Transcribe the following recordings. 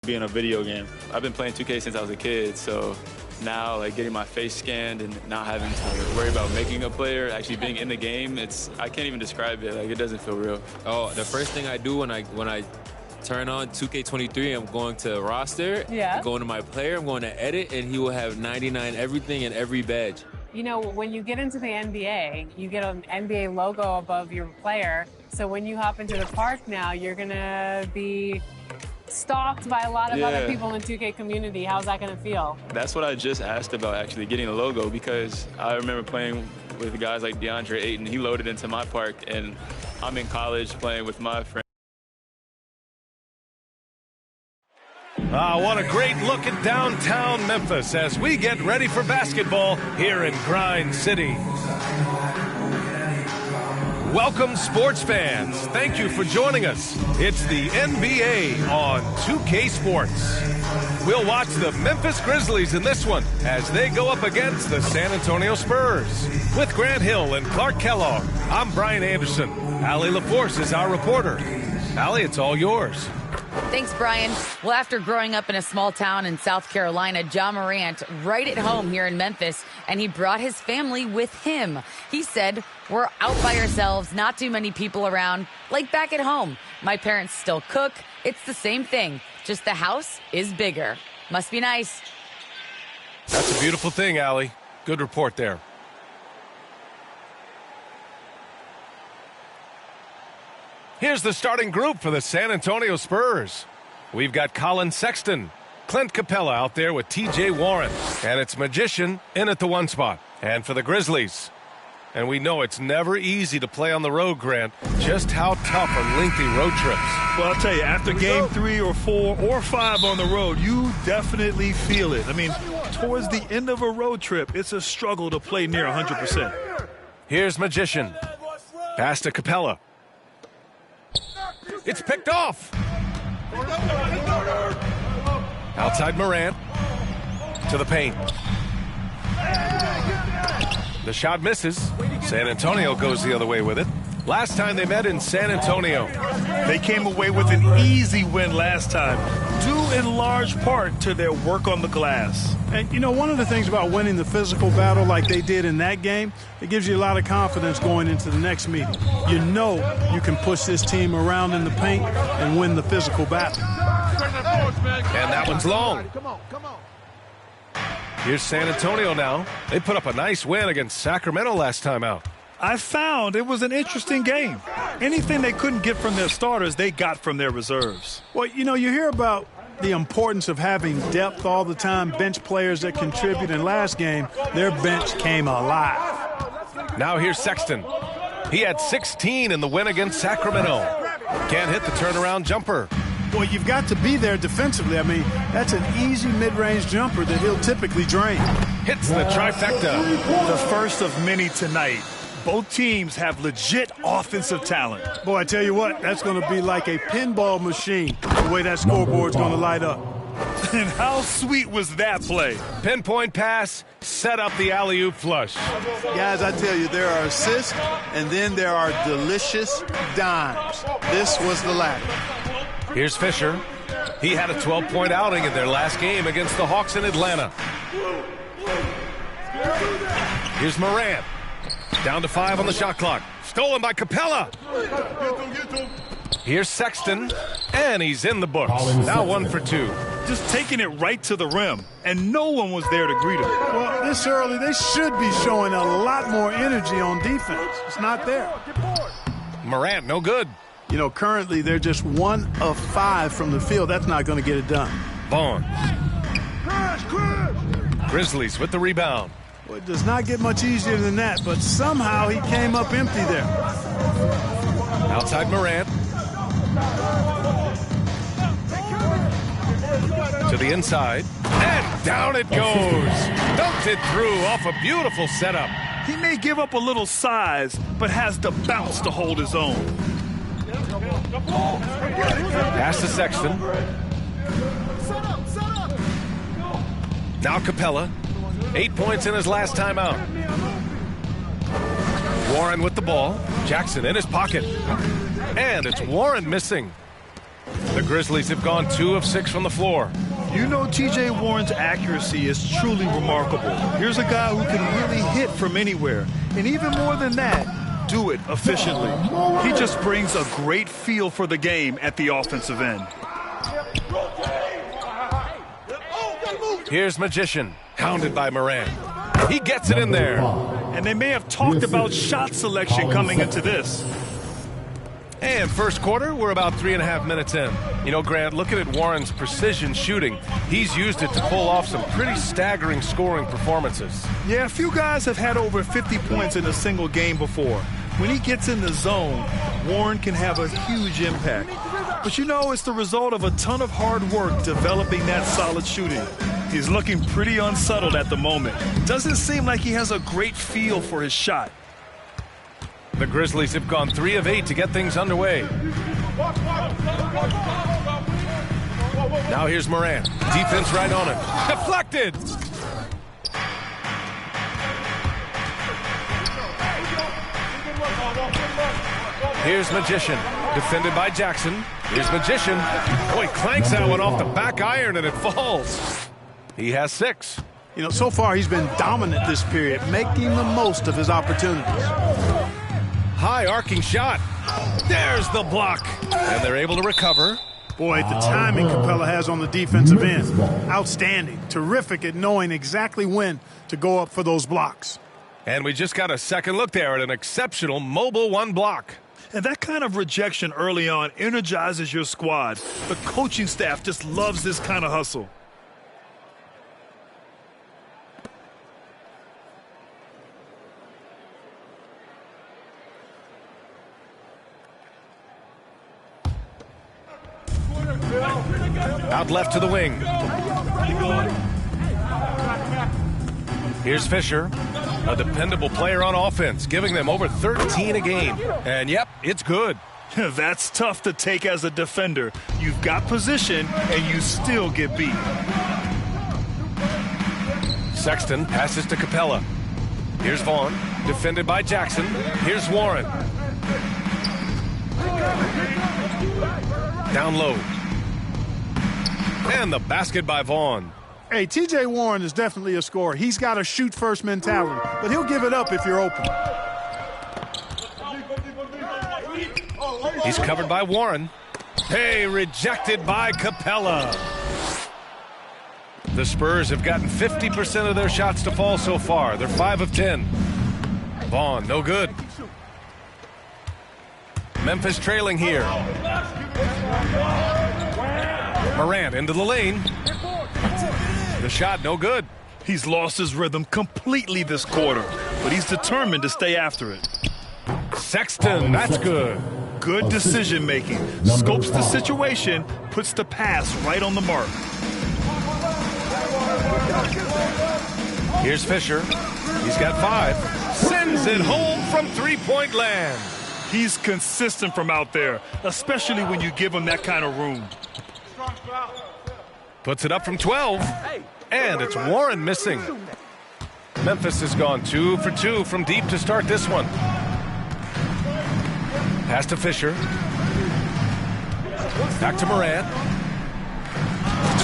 being a video game. I've been playing 2K since I was a kid, so now like getting my face scanned and not having to worry about making a player, actually being in the game, I can't even describe it. Like, it doesn't feel real. Oh, the first thing I do when I turn on 2K23, I'm going to roster, I'm going to my player, I'm going to edit, and he will have 99 everything and every badge. You know, when you get into the NBA, you get an NBA logo above your player. So when you hop into the park now, you're going to be stalked by a lot of other people in the 2K community. How's that going to feel? That's what I just asked about, actually, getting a logo, because I remember playing with guys like DeAndre Ayton. He loaded into my park, and I'm in college playing with my friends. What a great look at downtown Memphis as we get ready for basketball here in Grind City. Welcome, sports fans. Thank you for joining us. It's the NBA on 2K Sports. We'll watch the Memphis Grizzlies in this one as they go up against the San Antonio Spurs. With Grant Hill and Clark Kellogg, I'm Brian Anderson. Allie LaForce is our reporter. Allie, it's all yours. Thanks, Brian. Well, after growing up in a small town in South Carolina, Ja Morant right at home here in Memphis, and he brought his family with him. He said, "We're out by ourselves, not too many people around, like back at home. My parents still cook. It's the same thing, just the house is bigger. Must be nice." That's a beautiful thing, Allie. Good report there. Here's the starting group for the San Antonio Spurs. We've got Colin Sexton, Clint Capella out there with T.J. Warren, and it's Magician in at the one spot. And for the Grizzlies, and we know it's never easy to play on the road, Grant, just how tough are lengthy road trips. Well, I'll tell you, after game 3 or 4 or 5 on the road, you definitely feel it. I mean, towards the end of a road trip, it's a struggle to play near 100%. Here's Magician. Pass to Capella. It's picked off. Outside Morant. To the paint. The shot misses. San Antonio goes the other way with it. Last time they met in San Antonio, they came away with an easy win last time, due in large part to their work on the glass. And, you know, one of the things about winning the physical battle like they did in that game, it gives you a lot of confidence going into the next meeting. You know you can push this team around in the paint and win the physical battle. And that one's long. Here's San Antonio now. They put up a nice win against Sacramento last time out. I found it was an interesting game. Anything they couldn't get from their starters, they got from their reserves. Well, you know, you hear about the importance of having depth all the time, bench players that contribute. In last game, their bench came alive. Now here's Sexton. He had 16 in the win against Sacramento. Can't hit the turnaround jumper. Well, you've got to be there defensively. I mean, that's an easy mid-range jumper that he'll typically drain. Hits the trifecta. The first of many tonight. Both teams have legit offensive talent. Boy, I tell you what, that's going to be like a pinball machine, the way that scoreboard's going to light up. And how sweet was that play? Pinpoint pass, set up the alley-oop flush. Guys, I tell you, there are assists, and then there are delicious dimes. This was the latter. Here's Fisher. He had a 12-point outing in their last game against the Hawks in Atlanta. Here's Morant. Down to 5 on the shot clock. Stolen by Capella. Here's Sexton, and he's in the books. Now 1 for 2. Just taking it right to the rim, and no one was there to greet him. Well, this early, they should be showing a lot more energy on defense. It's not there. Morant, no good. You know, currently they're just 1 of 5 from the field. That's not going to get it done. Vaughn. Grizzlies with the rebound. Well, it does not get much easier than that, but somehow he came up empty there. Outside Morant. To the inside. And down it goes. Dunked it through off a beautiful setup. He may give up a little size, but has the bounce to hold his own. Pass to Sexton. Now Capella. 8 points in his last time out. Warren with the ball. Jackson in his pocket. And it's Warren missing. The Grizzlies have gone 2 of 6 from the floor. You know T.J. Warren's accuracy is truly remarkable. Here's a guy who can really hit from anywhere. And even more than that, do it efficiently. He just brings a great feel for the game at the offensive end. Here's Magician, hounded by Moran. He gets it in there. And they may have talked about shot selection coming into this. And first quarter, we're about 3.5 minutes in. You know, Grant, looking at Warren's precision shooting, he's used it to pull off some pretty staggering scoring performances. Yeah, a few guys have had over 50 points in a single game before. When he gets in the zone, Warren can have a huge impact. But you know, it's the result of a ton of hard work developing that solid shooting. He's looking pretty unsettled at the moment. Doesn't seem like he has a great feel for his shot. The Grizzlies have gone 3 of 8 to get things underway. Now here's Moran. Defense right on him. Deflected! Here's Magician. Defended by Jackson. Here's Magician. Oh, he clanks that one off the back iron and it falls. He has 6. You know, so far he's been dominant this period, making the most of his opportunities. High arcing shot. There's the block. And they're able to recover. Boy, the timing Capella has on the defensive end. Outstanding. Terrific at knowing exactly when to go up for those blocks. And we just got a second look there at an exceptional mobile 1 block. And that kind of rejection early on energizes your squad. The coaching staff just loves this kind of hustle. Out left to the wing. Here's Fisher, a dependable player on offense, giving them over 13 a game. And yep, it's good. That's tough to take as a defender. You've got position and you still get beat. Sexton passes to Capella. Here's Vaughn, defended by Jackson. Here's Warren. Down low. And the basket by Vaughn. Hey, T.J. Warren is definitely a scorer. He's got a shoot-first mentality, but he'll give it up if you're open. He's covered by Warren. Hey, rejected by Capella. The Spurs have gotten 50% of their shots to fall so far. They're 5 of 10. Vaughn, no good. Memphis trailing here. Morant into the lane. The shot, no good. He's lost his rhythm completely this quarter, but he's determined to stay after it. Sexton, that's good. Good decision making. Scopes the situation, puts the pass right on the mark. Here's Fisher. He's got 5. Sends it home from three-point land. He's consistent from out there, especially when you give him that kind of room. Puts it up from 12. And it's Warren missing. Memphis has gone 2 for 2 from deep to start this one. Pass to Fisher. Back to Morant.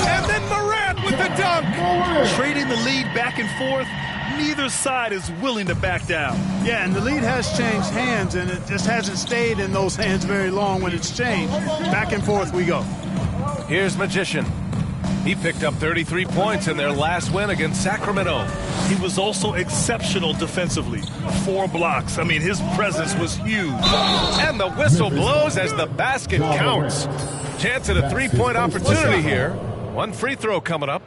And then Morant with the dunk. Trading the lead back and forth. Neither side is willing to back down. Yeah, and the lead has changed hands, and it just hasn't stayed in those hands very long when it's changed. Back and forth we go. Here's Magician. He picked up 33 points in their last win against Sacramento. He was also exceptional defensively. 4 blocks. I mean, his presence was huge. And the whistle blows as the basket counts. Chance at a 3-point opportunity here. 1 free throw coming up.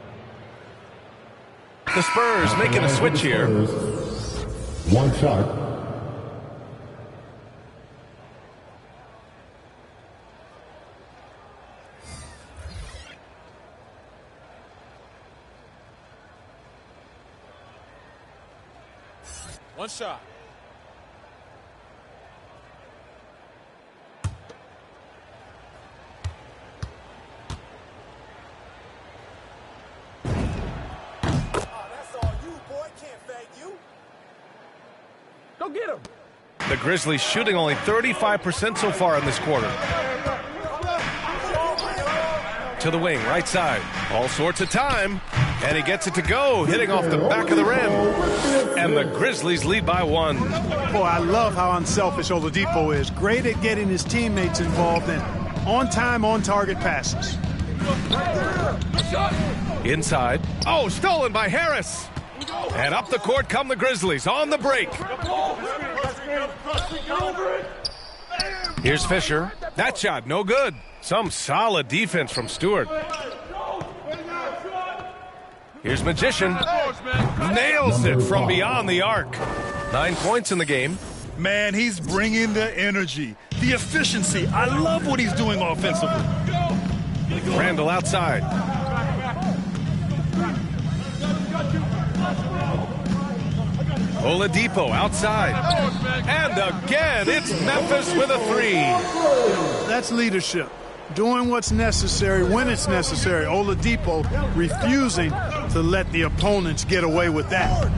The Spurs making a switch here. 1 shot. One shot. Go get him. The Grizzlies shooting only 35% so far in this quarter. To the wing, right side. All sorts of time. And he gets it to go, hitting off the back of the rim. And the Grizzlies lead by 1. Boy, I love how unselfish Oladipo is. Great at getting his teammates involved in on-time, on-target passes. Inside. Oh, stolen by Harris. And up the court come the Grizzlies on the break. Here's Fisher. That shot, no good. Some solid defense from Stewart. Here's Magician. Nails it from beyond the arc. 9 points in the game. Man, he's bringing the energy, the efficiency. I love what he's doing offensively. Randall outside. Oladipo outside. And again, it's Memphis with a 3. That's leadership. Doing what's necessary when it's necessary. Oladipo refusing to let the opponents get away with that.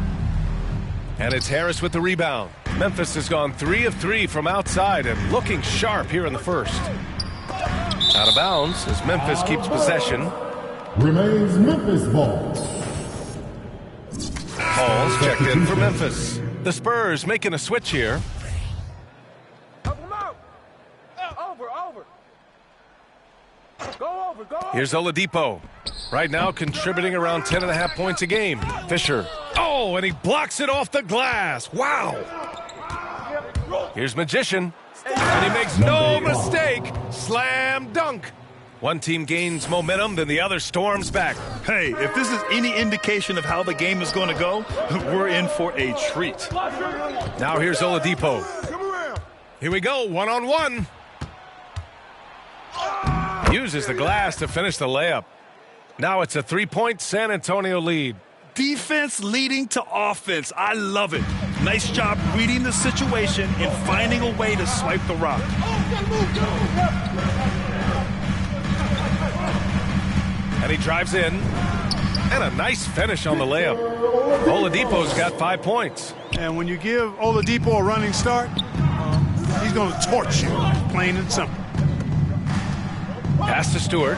And it's Harris with the rebound. Memphis has gone 3 of 3 from outside and looking sharp here in the first. Out of bounds as Memphis keeps possession. Remains Memphis ball. Ball's checked in for Memphis. The Spurs making a switch here. Here's Oladipo. Right now contributing around 10.5 points a game. Fisher. Oh, and he blocks it off the glass. Wow. Here's Magician. And he makes no mistake. Slam dunk. One team gains momentum, then the other storms back. Hey, if this is any indication of how the game is going to go, we're in for a treat. Now here's Oladipo. Here we go, one-on-one. Uses the glass to finish the layup. Now it's a 3-point San Antonio lead. Defense leading to offense. I love it. Nice job reading the situation and finding a way to swipe the rock. And he drives in. And a nice finish on the layup. Oladipo's got 5 points. And when you give Oladipo a running start, he's going to torch you, plain and simple. Pass to Stewart.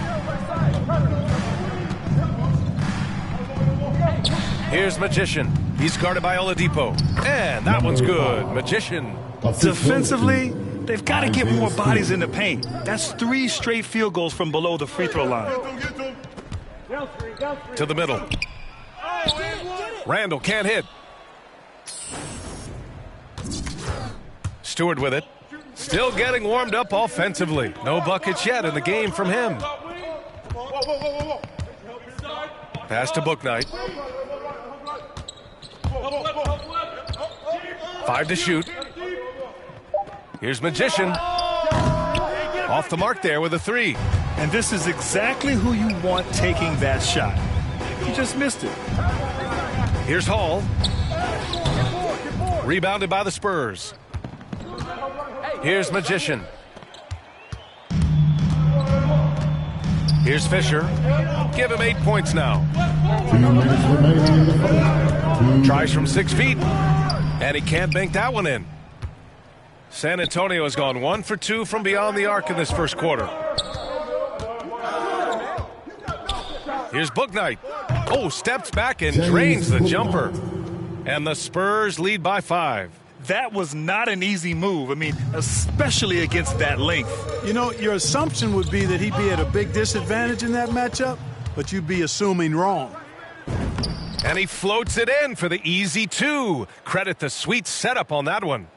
Here's Magician. He's guarded by Oladipo. And that one's good. Magician. Defensively, they've got to get more bodies in the paint. That's 3 straight field goals from below the free throw line. To the middle. Randall can't hit. Stewart with it. Still getting warmed up offensively. No buckets yet in the game from him. Pass to Bouknight. 5 to shoot. Here's Magician. Off the mark there with a 3. And this is exactly who you want taking that shot. He just missed it. Here's Hall. Rebounded by the Spurs. Here's Magician. Here's Fisher. Give him 8 points now. 2 minutes remaining in the first. Tries from 6 feet. And he can't bank that one in. San Antonio has gone 1 for 2 from beyond the arc in this first quarter. Here's Bouknight. Oh, steps back and drains the jumper. And the Spurs lead by 5. That was not an easy move. I mean, especially against that length. You know, your assumption would be that he'd be at a big disadvantage in that matchup, but you'd be assuming wrong. And he floats it in for the easy 2. Credit the sweet setup on that one.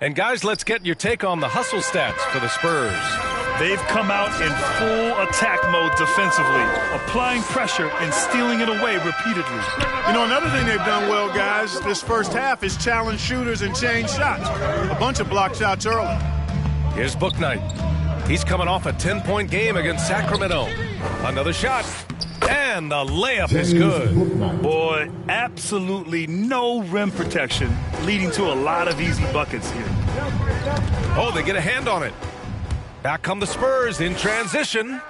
And guys, let's get your take on the hustle stats for the Spurs. They've come out in full attack mode defensively, applying pressure and stealing it away repeatedly. You know, another thing they've done well, guys, this first half is challenge shooters and change shots. A bunch of block shots early. Here's Bouknight. He's coming off a 10-point game against Sacramento. Another shot. And the layup is good. Boy, absolutely no rim protection, leading to a lot of easy buckets here. Oh, they get a hand on it. Back come the Spurs in transition.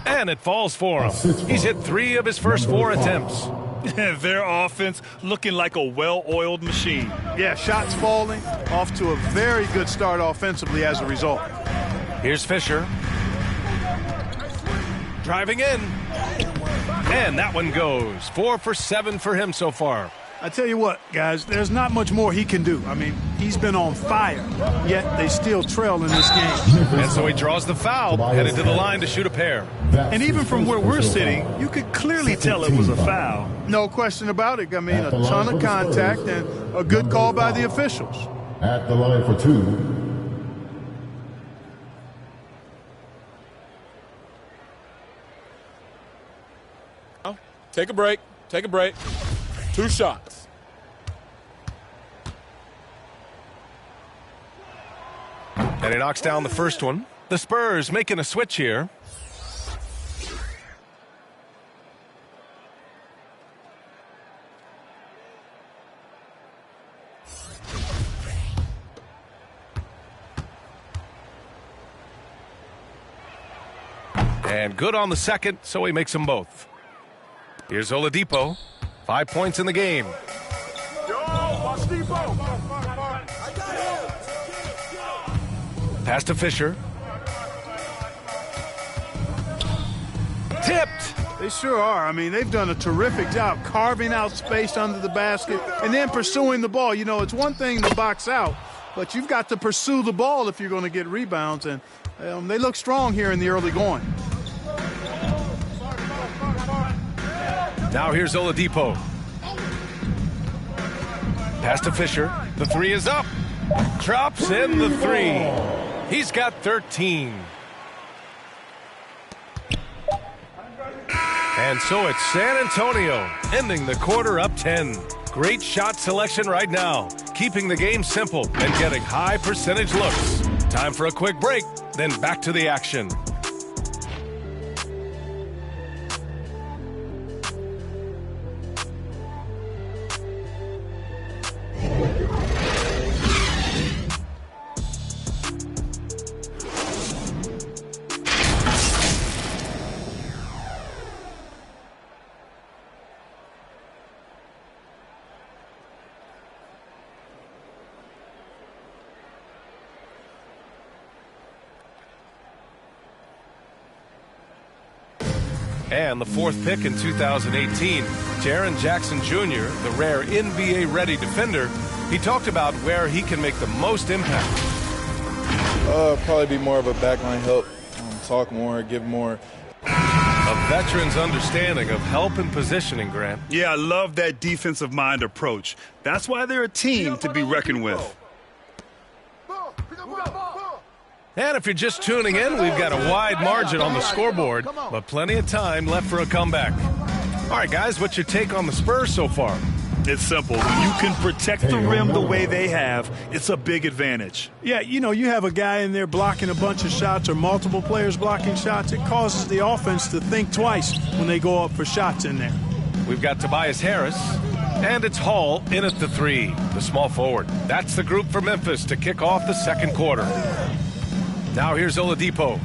And it falls for him. He's hit 3 of his first 4 attempts. Their offense looking like a well-oiled machine. Yeah, shots falling, off to a very good start offensively as a result. Here's Fisher. driving in. And that one goes. 4 for 7 for him so far. I tell you what, guys, there's not much more he can do. I mean, he's been on fire, yet they still trail in this game. And so he draws the foul, headed to the line to shoot a pair. And even from where we're sitting, you could clearly tell it was a foul. No question about it. I mean, a ton of contact and a good call by the officials. At the line for 2. Take a break. Take a break. 2 shots. And he knocks down the first one. The Spurs making a switch here. And good on the second, so he makes them both. Here's Oladipo. 5 points in the game. Pass to Fisher. Tipped. They sure are. I mean, they've done a terrific job carving out space under the basket and then pursuing the ball. You know, it's one thing to box out, but you've got to pursue the ball if you're going to get rebounds. And they look strong here in the early going. Now here's Oladipo. Pass to Fisher. The 3 is up. Drops in the 3. He's got 13. And so it's San Antonio ending the quarter up 10. Great shot selection right now, keeping the game simple and getting high percentage looks. Time for a quick break, then back to the action. And the 4th pick in 2018, Jaren Jackson Jr., the rare NBA-ready defender, he talked about where he can make the most impact. Probably be more of a backline help, talk more, give more. A veteran's understanding of help and positioning, Grant. Yeah, I love that defensive mind approach. That's why they're a team to be reckoned with. And if you're just tuning in, we've got a wide margin on the scoreboard, but plenty of time left for a comeback. All right, guys, what's your take on the Spurs so far? It's simple. When you can protect the rim the way they have, it's a big advantage. Yeah, you know, you have a guy in there blocking a bunch of shots or multiple players blocking shots. It causes the offense to think twice when they go up for shots in there. We've got Tobias Harris, and it's Hall in at the 3, the small forward. That's the group for Memphis to kick off the second quarter. Now here's Oladipo.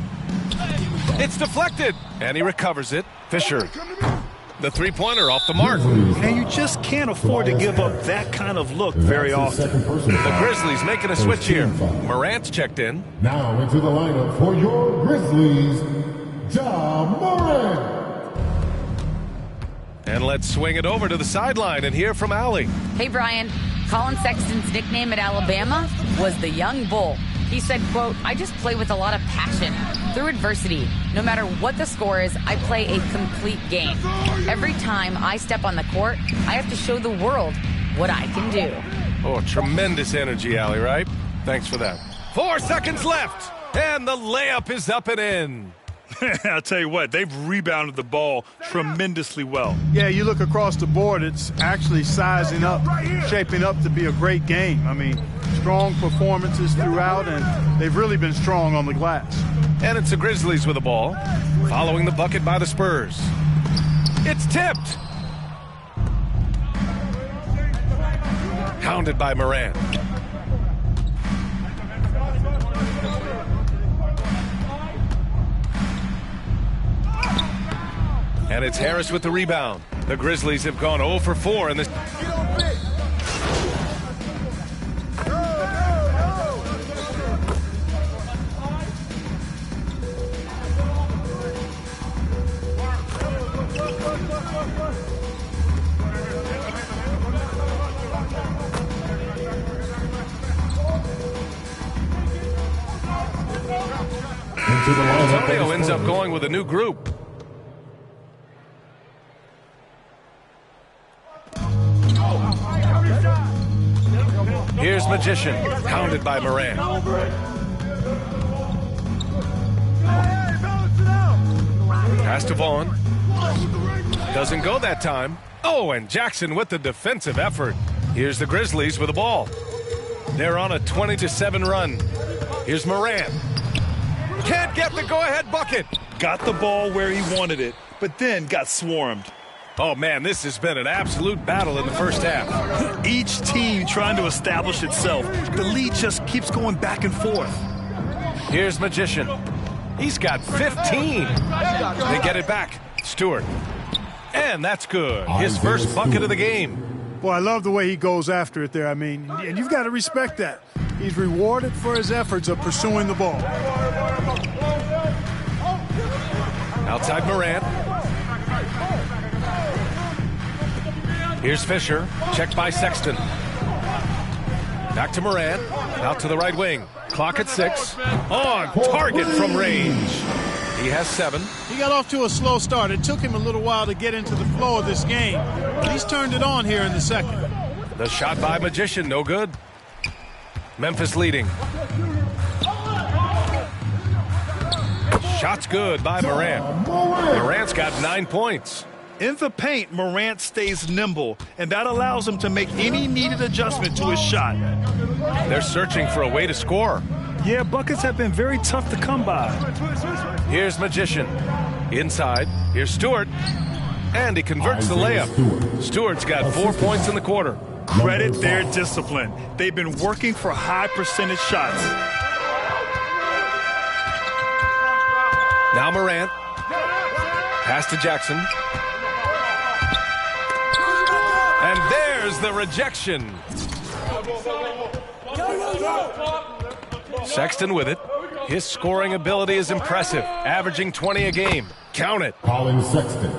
It's deflected, and he recovers it. Fisher. The 3-pointer off the mark. And you just can't afford to give up that kind of look very often. The Grizzlies making a switch here. Morant's checked in. Now into the lineup for your Grizzlies, Ja Morant. And let's swing it over to the sideline and hear from Allie. Hey, Brian. Colin Sexton's nickname at Alabama was the Young Bull. He said, quote, I just play with a lot of passion. Through adversity, no matter what the score is, I play a complete game. Every time I step on the court, I have to show the world what I can do. Oh, tremendous energy, Allie, right? Thanks for that. 4 seconds left, and the layup is up and in. I'll tell you what, they've rebounded the ball tremendously well. Yeah, you look across the board, it's actually sizing up, shaping up to be a great game. I mean, strong performances throughout, and they've really been strong on the glass. And it's the Grizzlies with the ball, following the bucket by the Spurs. It's tipped. Hounded by Morant. And it's Harris with the rebound. The Grizzlies have gone 0 for 4 in this. into the lineup. Antonio ends up going with a new group. Here's Magician, hounded by Moran. Pass to Vaughn. Doesn't go that time. Oh, and Jackson with the defensive effort. Here's the Grizzlies with the ball. They're on a 20-7 run. Here's Moran. Can't get the go-ahead bucket. Got the ball where he wanted it, but then got swarmed. Oh, man, this has been an absolute battle in the first half. Each team trying to establish itself. The lead just keeps going back and forth. Here's Magician. He's got 15. They get it back. Stewart. And that's good. His first bucket of the game. Boy, I love the way he goes after it there. I mean, and you've got to respect that. He's rewarded for his efforts of pursuing the ball. Outside Morant. Here's Fisher. Checked by Sexton. Back to Morant. Out to the right wing. Clock at 6. On target from range. He has 7. He got off to a slow start. It took him a little while to get into the flow of this game. But he's turned it on here in the second. The shot by Magician, no good. Memphis leading. Shot's good by Morant. Morant's got 9 points. In the paint, Morant stays nimble, and that allows him to make any needed adjustment to his shot. They're searching for a way to score. Yeah, buckets have been very tough to come by. Here's Magician. Inside. Here's Stewart. And he converts the layup. Stewart's got 4 points in the quarter. Credit their discipline. They've been working for high percentage shots. Now Morant. Pass to Jackson. And there's the rejection. Sexton with it. His scoring ability is impressive, averaging 20 a game. Count it. Colin Sexton.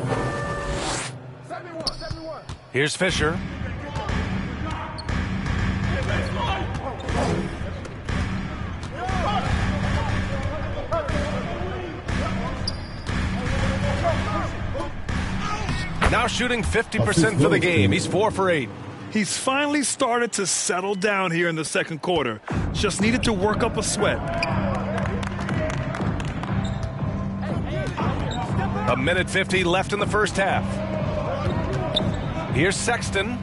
Here's Fisher. Now shooting 50% for the game. He's 4 for 8. He's finally started to settle down here in the second quarter. Just needed to work up a sweat. A minute 50 left in the first half. Here's Sexton.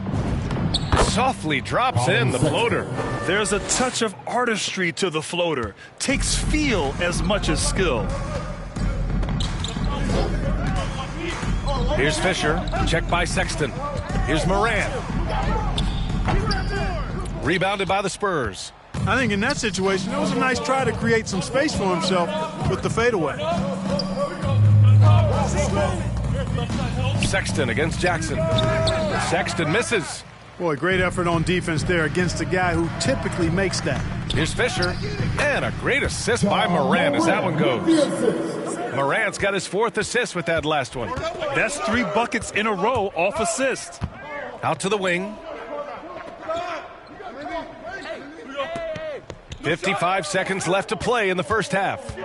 Softly drops in the floater. There's a touch of artistry to the floater. Takes feel as much as skill. Here's Fisher. Checked by Sexton. Here's Moran. Rebounded by the Spurs. I think in that situation, it was a nice try to create some space for himself with the fadeaway. Sexton against Jackson. Sexton misses. Boy, great effort on defense there against a guy who typically makes that. Here's Fisher. And a great assist by Moran as that one goes. Morant's got his 4th assist with that last one. That's 3 buckets in a row off assist. Out to the wing. 55 seconds left to play in the first half.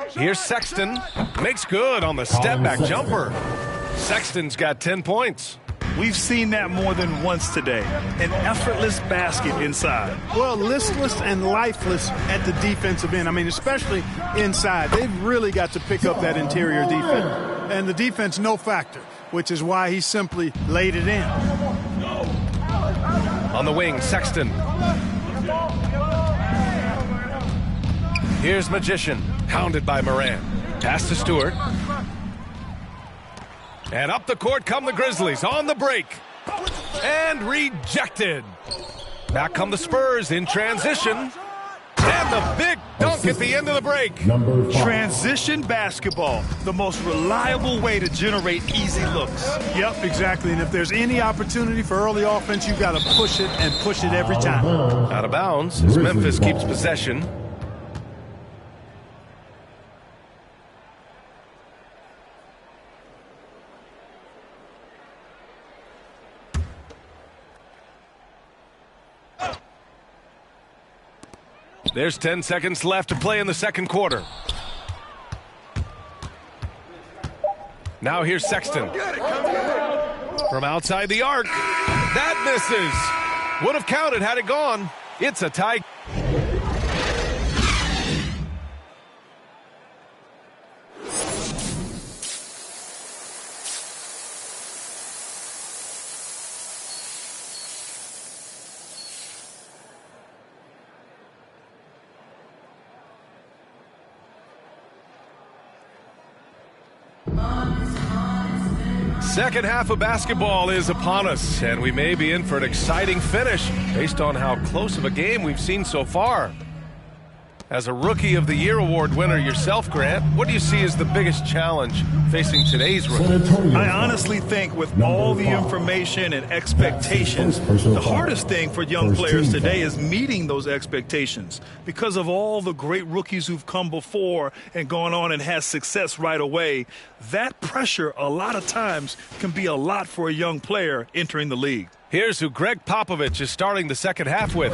Here's Sexton. Makes good on the step-back jumper. Sexton's got 10 points. We've seen that more than once today. An effortless basket inside. Well, listless and lifeless at the defensive end. I mean, especially inside. They've really got to pick up that interior defense. And the defense, no factor, which is why he simply laid it in. On the wing, Sexton. Here's Magician, hounded by Moran. Pass to Stewart. And up the court come the Grizzlies on the break. And rejected. Back come the Spurs in transition. And the big dunk at the end of the break. Transition basketball, the most reliable way to generate easy looks. Yep, exactly. And if there's any opportunity for early offense, you've got to push it and push it every time. Out of bounds as Memphis keeps possession. There's 10 seconds left to play in the second quarter. Now here's Sexton. From outside the arc. That misses. Would have counted had it gone. It's a tie. Second half of basketball is upon us, and we may be in for an exciting finish based on how close of a game we've seen so far. As a Rookie of the Year award winner yourself, Grant, what do you see as the biggest challenge facing today's rookie? I honestly think with all the information and expectations, the hardest thing for young players today is meeting those expectations because of all the great rookies who've come before and gone on and had success right away. That pressure a lot of times can be a lot for a young player entering the league. Here's who Greg Popovich is starting the second half with.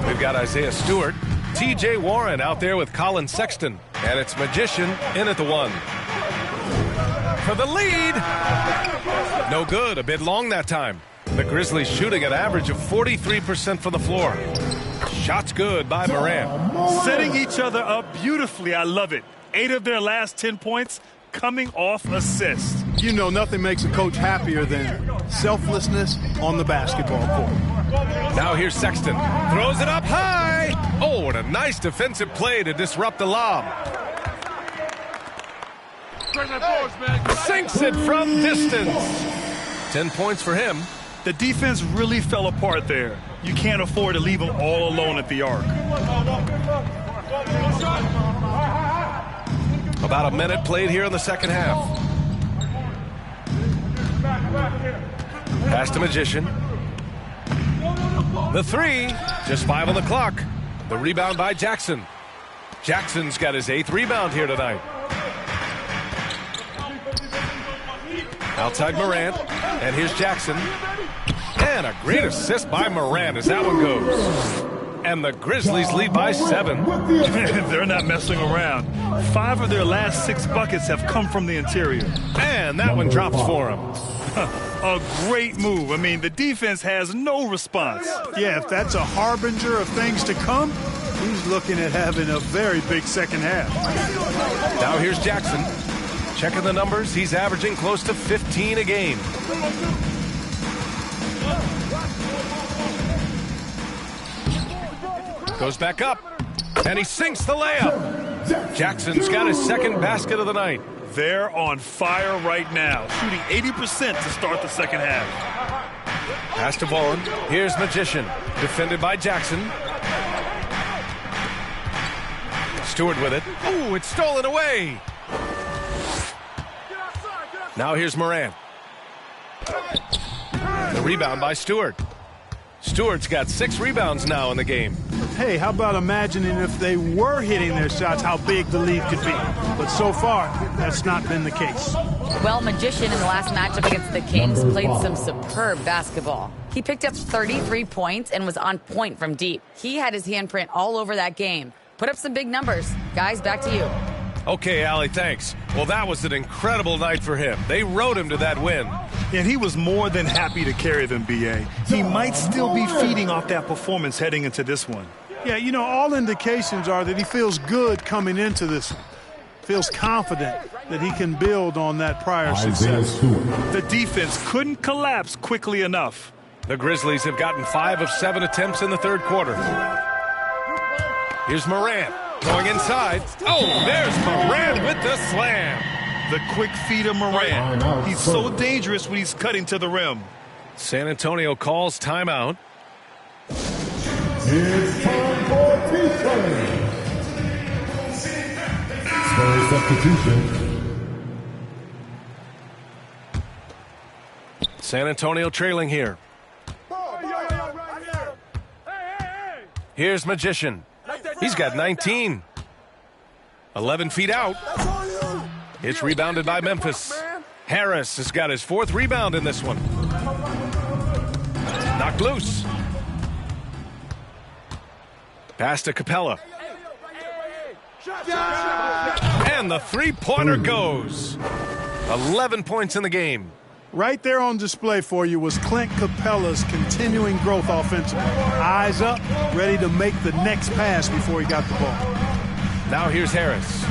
We've got Isaiah Stewart, T.J. Warren out there with Colin Sexton, and it's Magician in at the 1. For the lead. No good, a bit long that time. The Grizzlies shooting an average of 43% from the floor. Shots good by Morant. Setting each other up beautifully. I love it. 8 of their last 10 points coming off assists. You know, nothing makes a coach happier than selflessness on the basketball court. Now here's Sexton. Throws it up high. Oh, and a nice defensive play to disrupt the lob. Sinks it from distance. 10 points for him. The defense really fell apart there. You can't afford to leave them all alone at the arc. About a minute played here in the second half. Pass to Magician. The 3, just 5 on the clock. The rebound by Jackson. Jackson's got his 8th rebound here tonight. Outside Morant, and here's Jackson. And a great assist by Morant as that one goes. And the Grizzlies lead by 7. They're not messing around. 5 of their last 6 buckets have come from the interior. And that one drops for him. A great move. I mean, the defense has no response. Yeah, if that's a harbinger of things to come, he's looking at having a very big second half. Now here's Jackson. Checking the numbers, he's averaging close to 15 a game. Goes back up, and he sinks the layup. Jackson's got his 2nd basket of the night. They're on fire right now, shooting 80% to start the second half. Pass to Vaughn. Here's Magician, defended by Jackson. Stewart with it. Ooh, it's stolen away. Now here's Morant. The rebound by Stewart. Stewart's got 6 rebounds now in the game. Hey, how about imagining if they were hitting their shots, how big the lead could be? But so far, that's not been the case. Well, Magician in the last matchup against the Kings played some superb basketball. He picked up 33 points and was on point from deep. He had his handprint all over that game. Put up some big numbers. Guys, back to you. Okay, Allie, thanks. Well, that was an incredible night for him. They rode him to that win. And he was more than happy to carry them, B.A. He might still be feeding off that performance heading into this one. Yeah, you know, all indications are that he feels good coming into this one. Feels confident that he can build on that prior success. The defense couldn't collapse quickly enough. The Grizzlies have gotten 5 of 7 attempts in the third quarter. Here's Morant. Going inside. Oh, there's Morant with the slam. The quick feed of Morant. He's so dangerous when he's cutting to the rim. San Antonio calls timeout. It's time for tea-time. Spurs substitution. San Antonio trailing here. Here's Magician. He's got 19. 11 feet out. It's rebounded by Memphis. Harris has got his 4th rebound in this one. Knocked loose. Pass to Capella. And the 3-pointer goes. 11 points in the game. Right there on display for you was Clint Capella's continuing growth offensively. Eyes up, ready to make the next pass before he got the ball. Now here's Harris.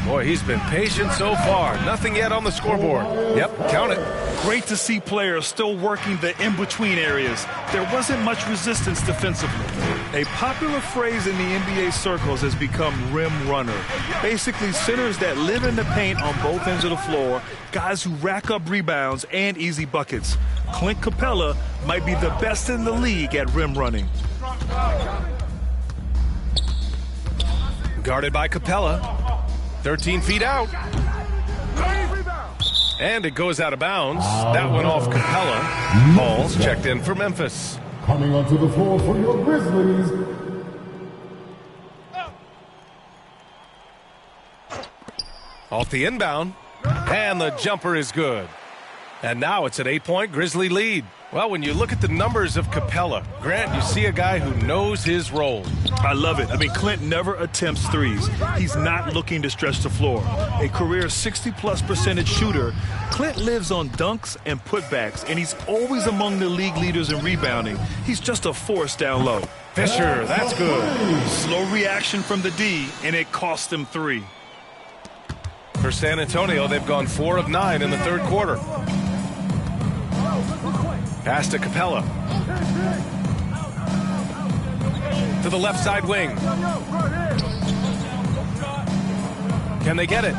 Boy, he's been patient so far. Nothing yet on the scoreboard. Yep, count it. Great to see players still working the in-between areas. There wasn't much resistance defensively. A popular phrase in the NBA circles has become rim runner. Basically, centers that live in the paint on both ends of the floor, guys who rack up rebounds and easy buckets. Clint Capella might be the best in the league at rim running. Guarded by Capella. 13 feet out. And it goes out of bounds. That went off Capella. Hall's checked in for Memphis. Coming onto the floor for your Grizzlies, Off the inbound. And the jumper is good. And now it's an 8-point Grizzly lead. Well, when you look at the numbers of Capella, Grant, you see a guy who knows his role. I love it. I mean, Clint never attempts threes. He's not looking to stretch the floor. A career 60+% shooter, Clint lives on dunks and putbacks, and he's always among the league leaders in rebounding. He's just a force down low. Fisher, that's good. Slow reaction from the D, and it cost them 3. For San Antonio, they've gone 4 of 9 in the third quarter. Pass to Capella. To the left side wing. Can they get it?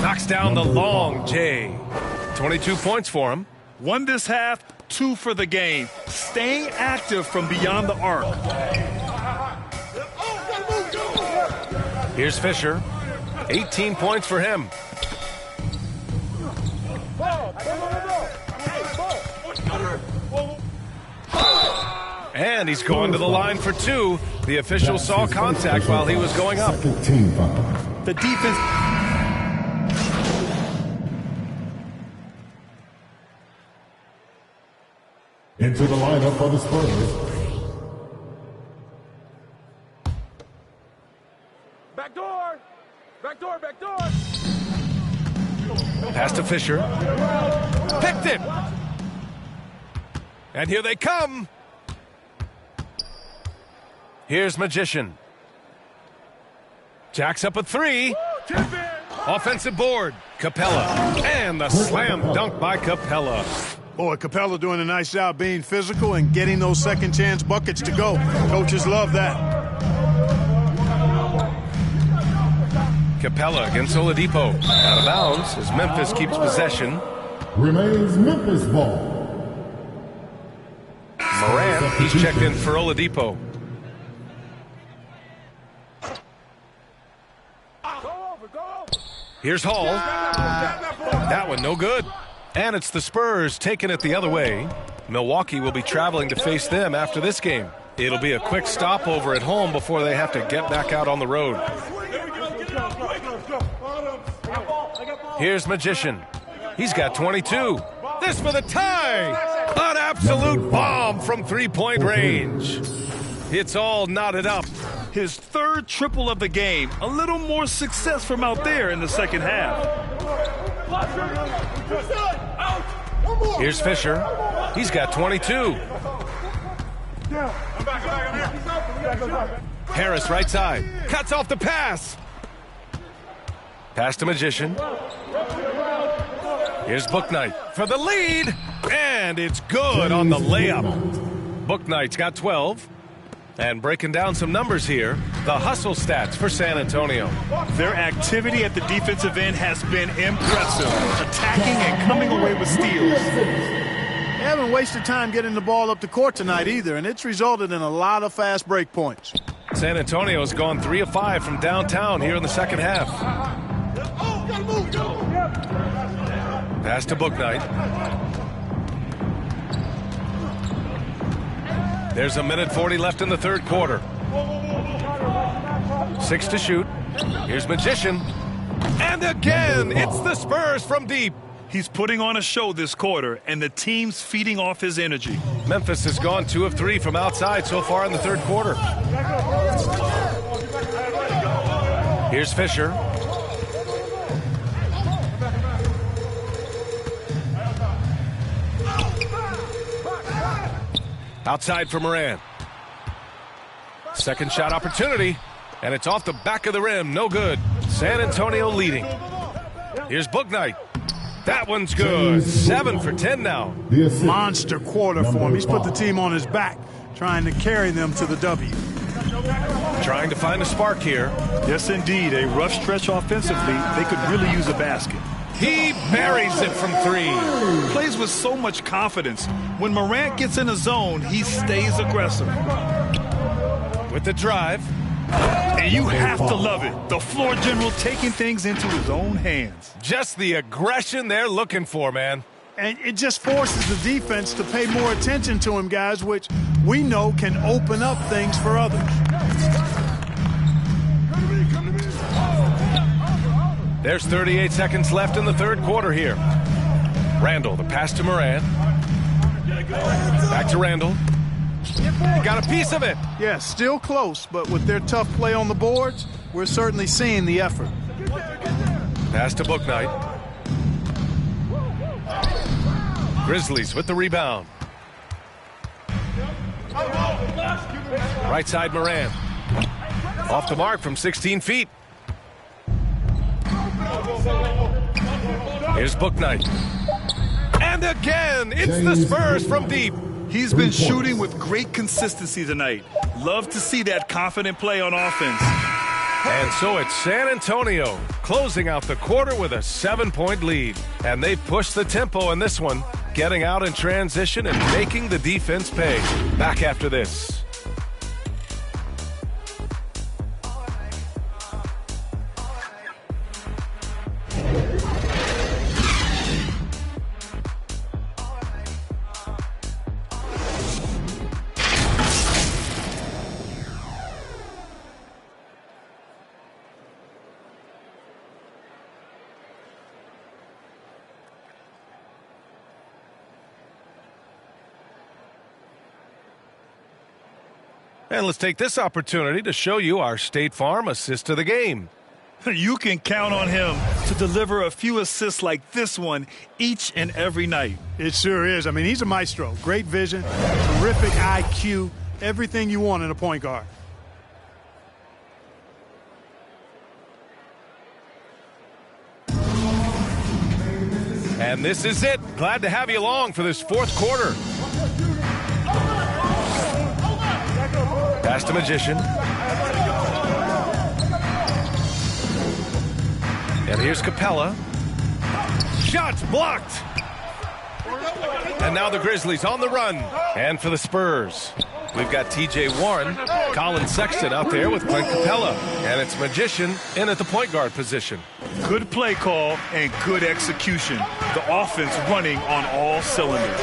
Knocks down the long J. 22 points for him. 1 this half, 2 for the game. Staying active from beyond the arc. Here's Fisher. 18 points for him. And he's going to the line for 2. The official saw contact while he was going up. The defense. into the lineup for the Spurs. Back door! Back door, back door! Pass to Fisher. Picked it! And here they come! Here's Magician. Jacks up a 3. Offensive board. Capella. And the slam dunk by Capella. Boy, Capella doing a nice job being physical and getting those second chance buckets to go. Coaches love that. Capella against Oladipo. Out of bounds as Memphis keeps possession. Remains Memphis ball. Morant, he's checked in for Oladipo. Here's Hall. That one no good. And it's the Spurs taking it the other way. Milwaukee will be traveling to face them after this game. It'll be a quick stopover at home before they have to get back out on the road. Here's Magician. He's got 22. This for the tie. An absolute bomb from three-point range. It's all knotted up. His third triple of the game. A little more success from out there in the second half. Here's Fisher. He's got 22. Harris right side. Cuts off the pass. Pass to Magician. Here's Bouknight for the lead. And it's good on the layup. Bouknight's got 12. And breaking down some numbers here, the hustle stats for San Antonio. Their activity at the defensive end has been impressive, attacking and coming away with steals. They haven't wasted time getting the ball up the court tonight either, and it's resulted in a lot of fast break points. San Antonio's gone 3 of 5 from downtown here in the second half. Pass to Bouknight. There's 1:40 left in the third quarter. 6 to shoot. Here's Magician. And again, it's the Spurs from deep. He's putting on a show this quarter, and the team's feeding off his energy. Memphis has gone 2 of 3 from outside so far in the third quarter. Here's Fisher. Outside for Moran. Second shot opportunity, and it's off the back of the rim. No good. San Antonio leading. Here's Bouknight. That one's good. 7 for 10 now. Monster quarter for him. He's put the team on his back, trying to carry them to the W. Trying to find a spark here. Yes, indeed. A rough stretch offensively. They could really use a basket. He buries it from 3. Plays with so much confidence. When Morant gets in a zone, he stays aggressive. With the drive. And you have to love it. The floor general taking things into his own hands. Just the aggression they're looking for, man. And it just forces the defense to pay more attention to him, guys, which we know can open up things for others. There's 38 seconds left in the third quarter here. Randall, the pass to Moran. Back to Randall. Got a piece of it. Yeah, still close, but with their tough play on the boards, we're certainly seeing the effort. Pass to Bouknight. Grizzlies with the rebound. Right side Moran. Off the mark from 16 feet. Here's Bouknight. And again, it's the Spurs from deep. He's been shooting with great consistency tonight. Love to see that confident play on offense. And so it's San Antonio closing out the quarter with a 7-point lead. And they've pushed the tempo in this one, getting out in transition and making the defense pay. Back after this. And let's take this opportunity to show you our State Farm assist of the game. You can count on him to deliver a few assists like this one each and every night. It sure is. I mean, he's a maestro. Great vision, terrific IQ, everything you want in a point guard. And this is it. Glad to have you along for this fourth quarter. Pass to Magician. And here's Capella. Shots blocked. And now the Grizzlies on the run. And for the Spurs, we've got T.J. Warren, Colin Sexton out there with Clint Capella. And it's Magician in at the point guard position. Good play call and good execution. The offense running on all cylinders.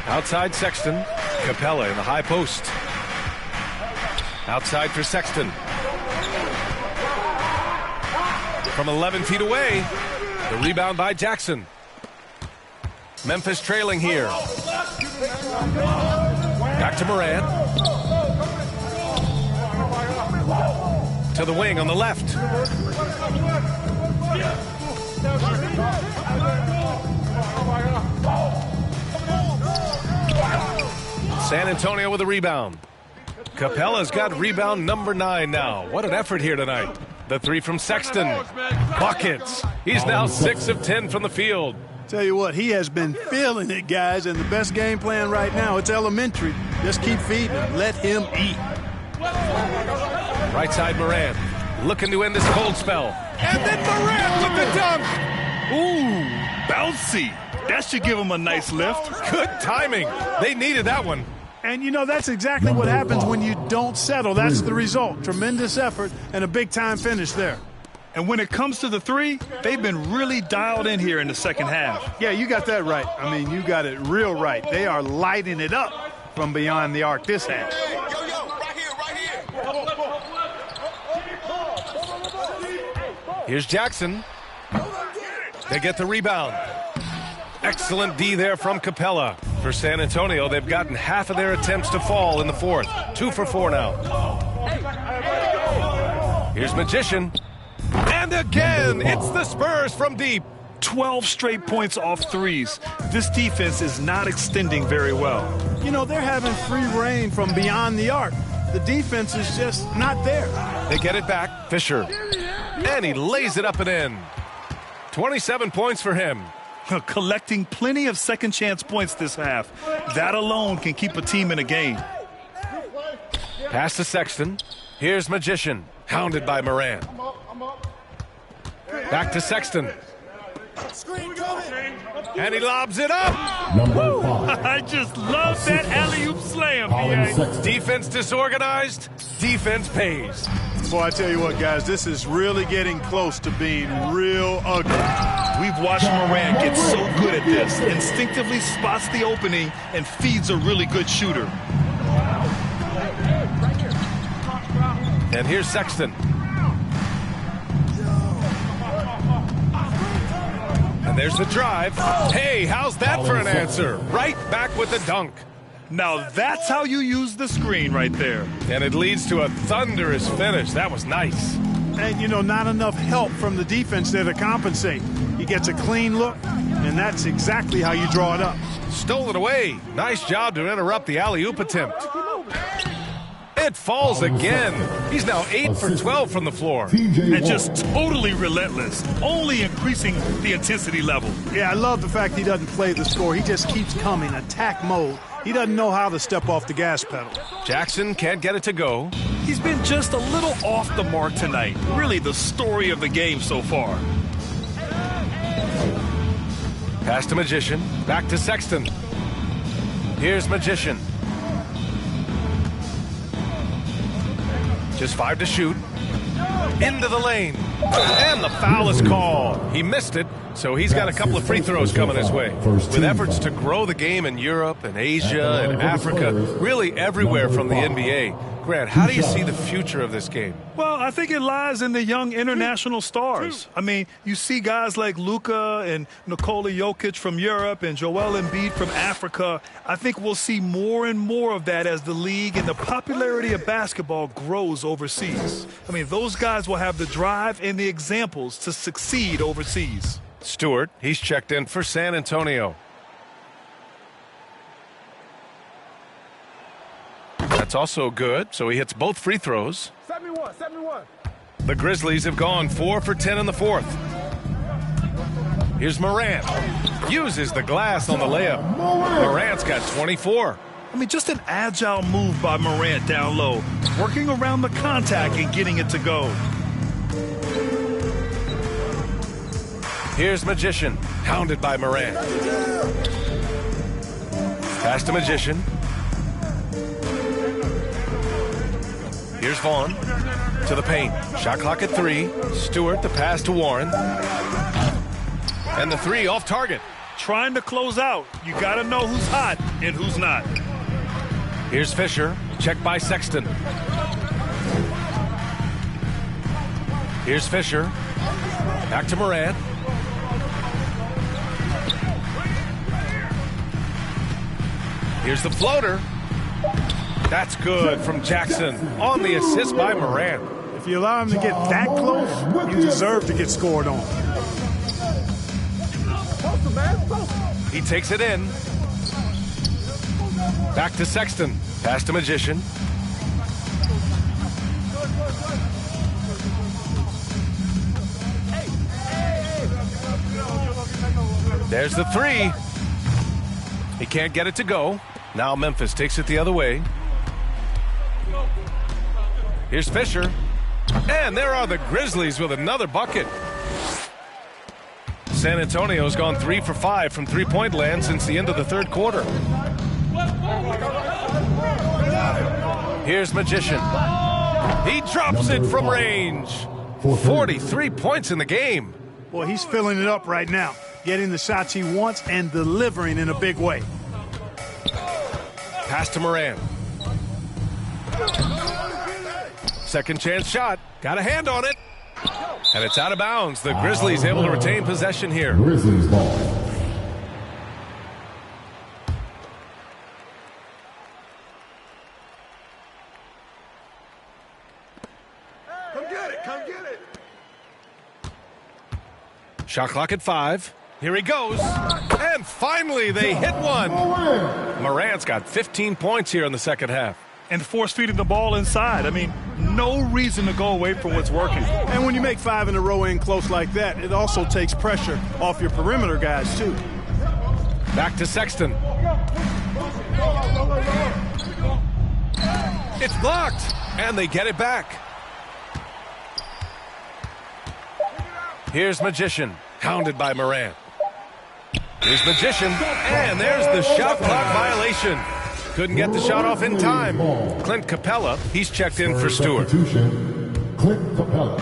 Outside Sexton. Capella in the high post. Outside for Sexton. From 11 feet away. The rebound by Jackson. Memphis trailing here. Back to Moran. To the wing on the left. San Antonio with a rebound. Capella's got rebound number 9 now. What an effort here tonight. The three from Sexton. Buckets. He's now 6 of 10 from the field. Tell you what, he has been feeling it, guys, and the best game plan right now, it's elementary. Just keep feeding him. Let him eat. Right side Moran. Looking to end this cold spell. And then Moran with the dunk. Ooh, bouncy. That should give him a nice lift. Good timing. They needed that one. And, you know, that's exactly what happens when you don't settle. That's the result. Tremendous effort and a big-time finish there. And when it comes to the three, they've been really dialed in here in the second half. Yeah, you got that right. I mean, you got it real right. They are lighting it up from beyond the arc this half. Here's Jackson. They get the rebound. Excellent D there from Capella. For San Antonio, they've gotten half of their attempts to fall in the fourth. 2 for 4 now. Here's Magician. And again, it's the Spurs from deep. 12 straight points off threes. This defense is not extending very well. You know, they're having free reign from beyond the arc. The defense is just not there. They get it back. Fisher. And he lays it up and in. 27 points for him. Collecting plenty of second chance points this half. That alone can keep a team in a game. Pass to Sexton. Here's Magician. Hounded by Moran. Back to Sexton. And he lobs it up. I just love that alley-oop slam. Defense disorganized. Defense pays. Boy, I tell you what, guys, this is really getting close to being real ugly. We've watched Moran get so good at this. Instinctively spots the opening and feeds a really good shooter. And here's Sexton. And there's the drive. Hey, how's that for an answer? Right back with the dunk. Now that's how you use the screen right there. And it leads to a thunderous finish. That was nice. And, you know, not enough help from the defense there to compensate. He gets a clean look, and that's exactly how you draw it up. Stole it away. Nice job to interrupt the alley-oop attempt. It falls again. He's now 8 for 12 from the floor. And just totally relentless, only increasing the intensity level. Yeah, I love the fact he doesn't play the score. He just keeps coming, attack mode. He doesn't know how to step off the gas pedal. Jackson can't get it to go. He's been just a little off the mark tonight. Really the story of the game so far. Pass to Magician. Back to Sexton. Here's Magician. Just 5 to shoot. Into the lane. And the foul is called. He missed it, so he's got a couple of free throws coming his way. With efforts to grow the game in Europe and Asia and Africa, really everywhere from the NBA. Grant, how do you see the future of this game? Well, I think it lies in the young international stars. I mean, you see guys like Luka and Nikola Jokic from Europe and Joel Embiid from Africa. I think we'll see more and more of that as the league and the popularity of basketball grows overseas. I mean, those guys will have the drive and the examples to succeed overseas. Stewart, he's checked in for San Antonio. That's also good, so he hits both free throws. 71. The Grizzlies have gone 4 for 10 in the fourth. Here's Morant. Uses the glass on the layup. Morant's got 24. I mean, just an agile move by Morant down low, working around the contact and getting it to go. Here's Magician, hounded by Morant. Pass to Magician. Here's Vaughn to the paint. Shot clock at 3. Stewart, the pass to Warren. And the 3 off target. Trying to close out. You got to know who's hot and who's not. Here's Fisher, checked by Sexton. Here's Fisher. Back to Morant. Here's the floater. That's good from Jackson on the assist by Morant. If you allow him to get that close, you deserve to get scored on. He takes it in. Back to Sexton. Pass to Magician. There's the 3. He can't get it to go. Now Memphis takes it the other way. Here's Fisher. And there are the Grizzlies with another bucket. San Antonio's gone 3 for 5 from three-point land since the end of the third quarter. Here's Magician. He drops it from range. 43 points in the game. Boy, he's filling it up right now, getting the shots he wants and delivering in a big way. Pass to Moran. Second chance shot. Got a hand on it. And it's out of bounds. The Grizzlies able to retain possession here. Grizzlies ball. Come get it. Shot clock at 5. Here he goes. And finally, they hit one. Morant's got 15 points here in the second half. And force feeding the ball inside. I mean, no reason to go away from what's working. And when you make 5 in a row in close like that, it also takes pressure off your perimeter guys, too. Back to Sexton. It's blocked, and they get it back. Here's Magician, hounded by Morant. Here's Magician, and there's the shot clock violation. Couldn't get the shot off in time. Clint Capella, he's checked in for Stewart. Clint Capella.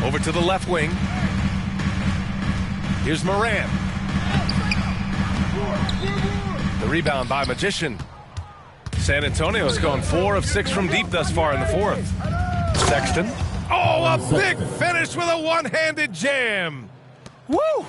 Over to the left wing. Here's Morant. The rebound by Magician. San Antonio's gone 4 of 6 from deep thus far in the fourth. Sexton. Oh, a big finish with a one-handed jam. Woo!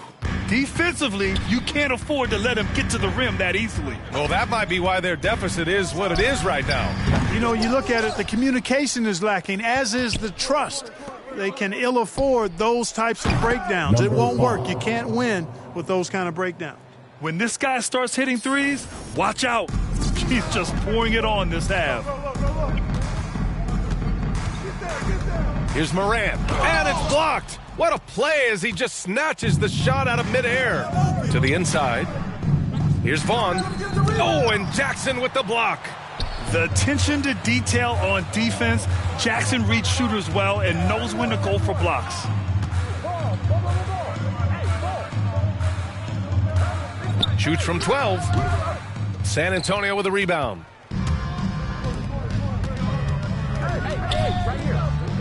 Defensively, you can't afford to let him get to the rim that easily. Well, that might be why their deficit is what it is right now. You know, you look at it, the communication is lacking, as is the trust. They can ill afford those types of breakdowns. It won't work. You can't win with those kind of breakdowns. When this guy starts hitting threes, watch out. He's just pouring it on this half. Here's Morant, and it's blocked. What a play as he just snatches the shot out of midair. To the inside. Here's Vaughn. Oh, and Jackson with the block. The attention to detail on defense. Jackson reads shooters well and knows when to go for blocks. Shoots from 12. San Antonio with a rebound.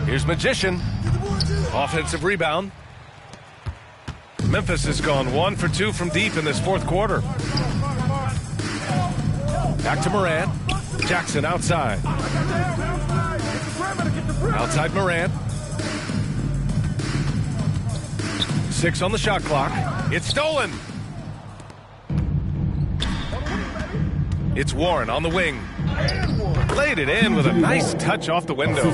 Here's Magician. Offensive rebound. Memphis has gone 1 for 2 from deep in this fourth quarter. Back to Morant. Jackson outside. Outside Morant. 6 on the shot clock. It's stolen. It's Warren on the wing. Laid it in with a nice touch off the window.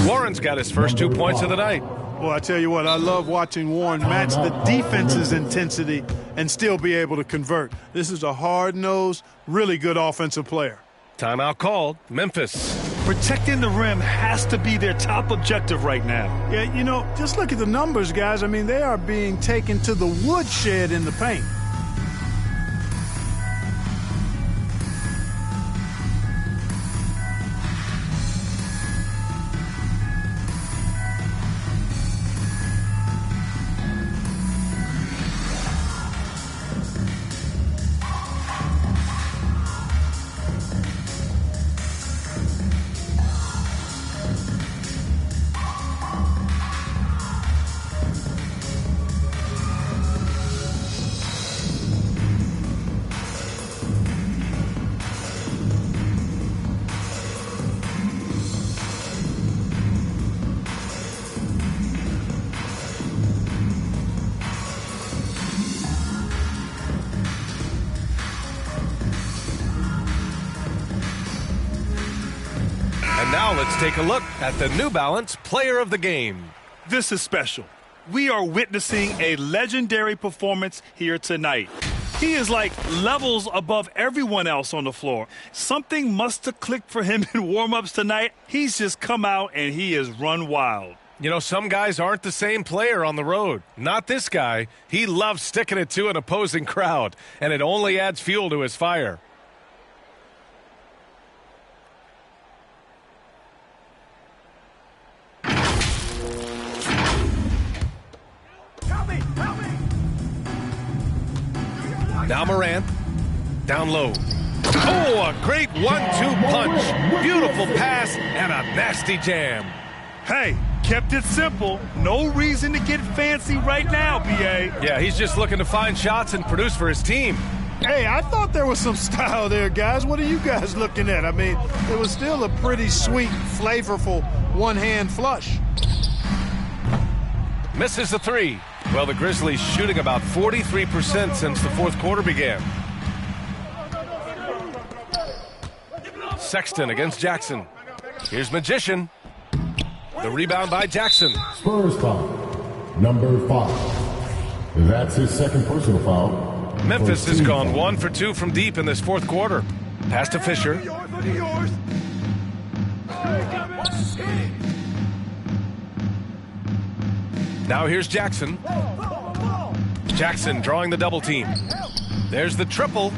Warren's got his first 2 points of the night. Well, I tell you what, I love watching Warren match the defense's intensity and still be able to convert. This is a hard-nosed, really good offensive player. Timeout called. Memphis. Protecting the rim has to be their top objective right now. Yeah, you know, just look at the numbers, guys. I mean, they are being taken to the woodshed in the paint. Now let's take a look at the New Balance Player of the Game. This is special. We are witnessing a legendary performance here tonight. He is like levels above everyone else on the floor. Something must have clicked for him in warm-ups tonight. He's just come out and he has run wild. You know, some guys aren't the same player on the road. Not this guy. He loves sticking it to an opposing crowd, and it only adds fuel to his fire. Now Morant, down low. Oh, a great 1-2 punch. Beautiful pass and a nasty jam. Hey, kept it simple. No reason to get fancy right now, B.A. Yeah, he's just looking to find shots and produce for his team. Hey, I thought there was some style there, guys. What are you guys looking at? I mean, it was still a pretty sweet, flavorful one-hand flush. Misses the three. Well, the Grizzlies shooting about 43% since the fourth quarter began. Sexton against Jackson. Here's Magician. The rebound by Jackson. Spurs foul. Number 5. That's his second personal foul. Memphis has gone 1 for 2 from deep in this fourth quarter. Pass to Fisher. Now here's Jackson. Jackson drawing the double team. There's the triple.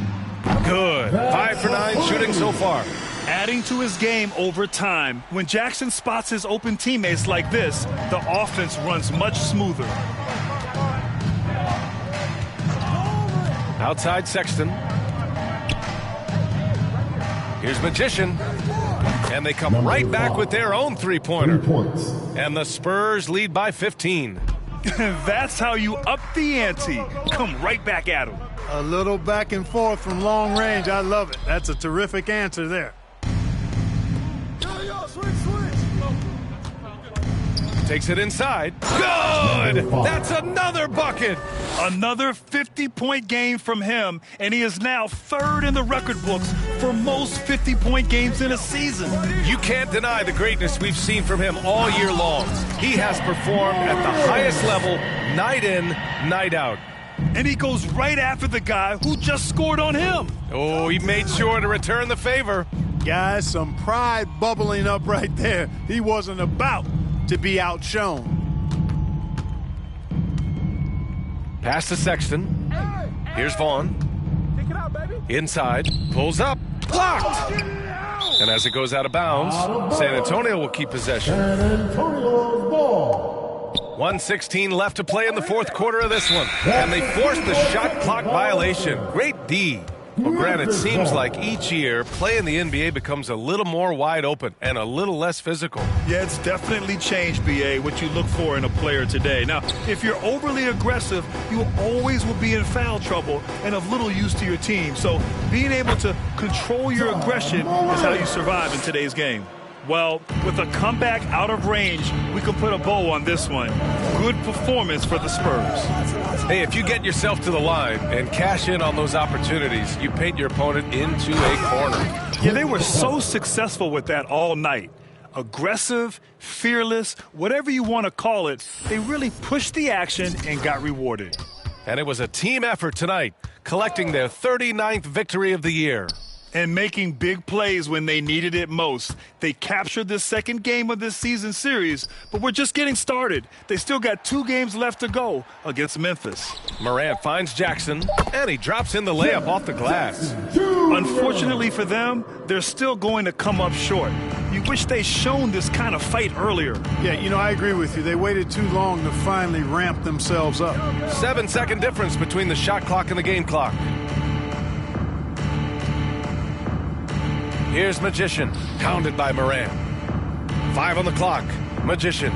Good. 5 for 9 shooting so far. Adding to his game over time. When Jackson spots his open teammates like this, the offense runs much smoother. Outside Sexton. Here's Magician. And they come right back with their own three-pointer. 3 points. And the Spurs lead by 15. That's how you up the ante. Come right back at him. A little back and forth from long range. I love it. That's a terrific answer there. Takes it inside. Good! That's another bucket! Another 50-point game from him, and he is now third in the record books for most 50-point games in a season. You can't deny the greatness we've seen from him all year long. He has performed at the highest level, night in, night out. And he goes right after the guy who just scored on him. Oh, he made sure to return the favor. Guys, some pride bubbling up right there. He wasn't about to be outshone. Pass to Sexton. Here's Vaughn. Inside. Pulls up. Blocked! And as it goes out of bounds, San Antonio will keep possession. San Antonio's ball. 1:16 left to play in the fourth quarter of this one. And they forced the shot clock violation. Great D. Well, Grant, it seems like each year, play in the NBA becomes a little more wide open and a little less physical. Yeah, it's definitely changed, B.A., what you look for in a player today. Now, if you're overly aggressive, you always will be in foul trouble and of little use to your team. So being able to control your aggression is how you survive in today's game. Well, with a comeback out of range, we can put a bow on this one. Good performance for the Spurs. Hey, if you get yourself to the line and cash in on those opportunities, you paint your opponent into a corner. Yeah, they were so successful with that all night. Aggressive, fearless, whatever you want to call it, they really pushed the action and got rewarded. And it was a team effort tonight, collecting their 39th victory of the year. And making big plays when they needed it most. They captured the second game of this season series, but we're just getting started. They still got 2 games left to go against Memphis. Morant finds Jackson, and he drops in the layup off the glass. Unfortunately for them, they're still going to come up short. You wish they'd shown this kind of fight earlier. Yeah, you know, I agree with you. They waited too long to finally ramp themselves up. 7-second difference between the shot clock and the game clock. Here's Magician, pounded by Morant. 5 on the clock. Magician.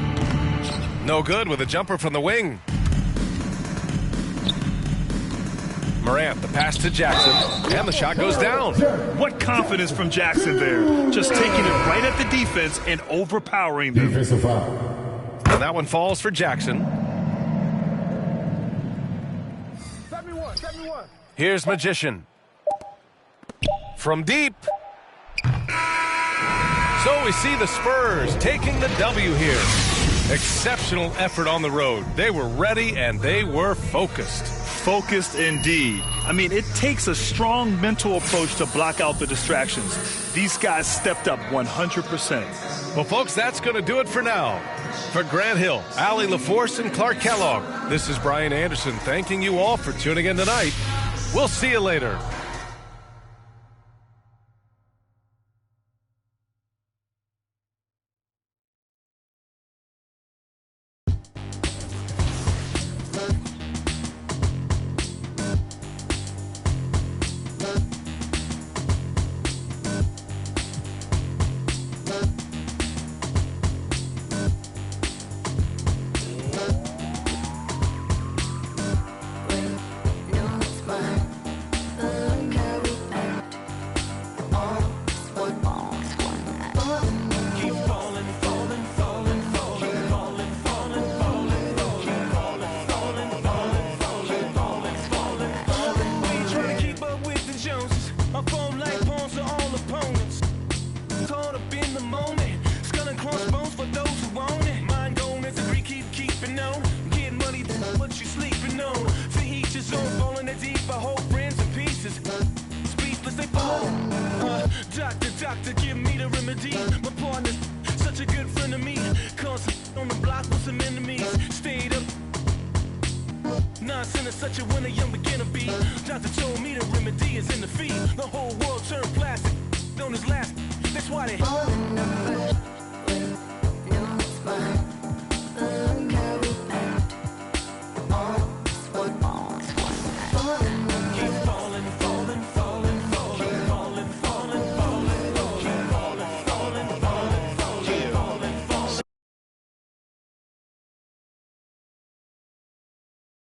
No good with a jumper from the wing. Morant, the pass to Jackson, and the shot goes down. What confidence from Jackson there. Just taking it right at the defense and overpowering them. Defensive foul. And that one falls for Jackson. Here's Magician. From deep. So we see the Spurs taking the W here. Exceptional effort on the road. They were ready and they were focused. Focused indeed. I mean, it takes a strong mental approach to block out the distractions. These guys stepped up 100%. Well, folks, that's going to do it for now. For Grant Hill, Allie LaForce, and Clark Kellogg, this is Brian Anderson thanking you all for tuning in tonight. We'll see you later. Caught up in the moment, skull and crossbones for those who want it. Doctor, give me the remedy. My partner's such a good friend of me. Constant on the block with some enemies. Stayed up. Nonsense is such a winner, young beginner be. Doctor told me the remedy is in the feet. The whole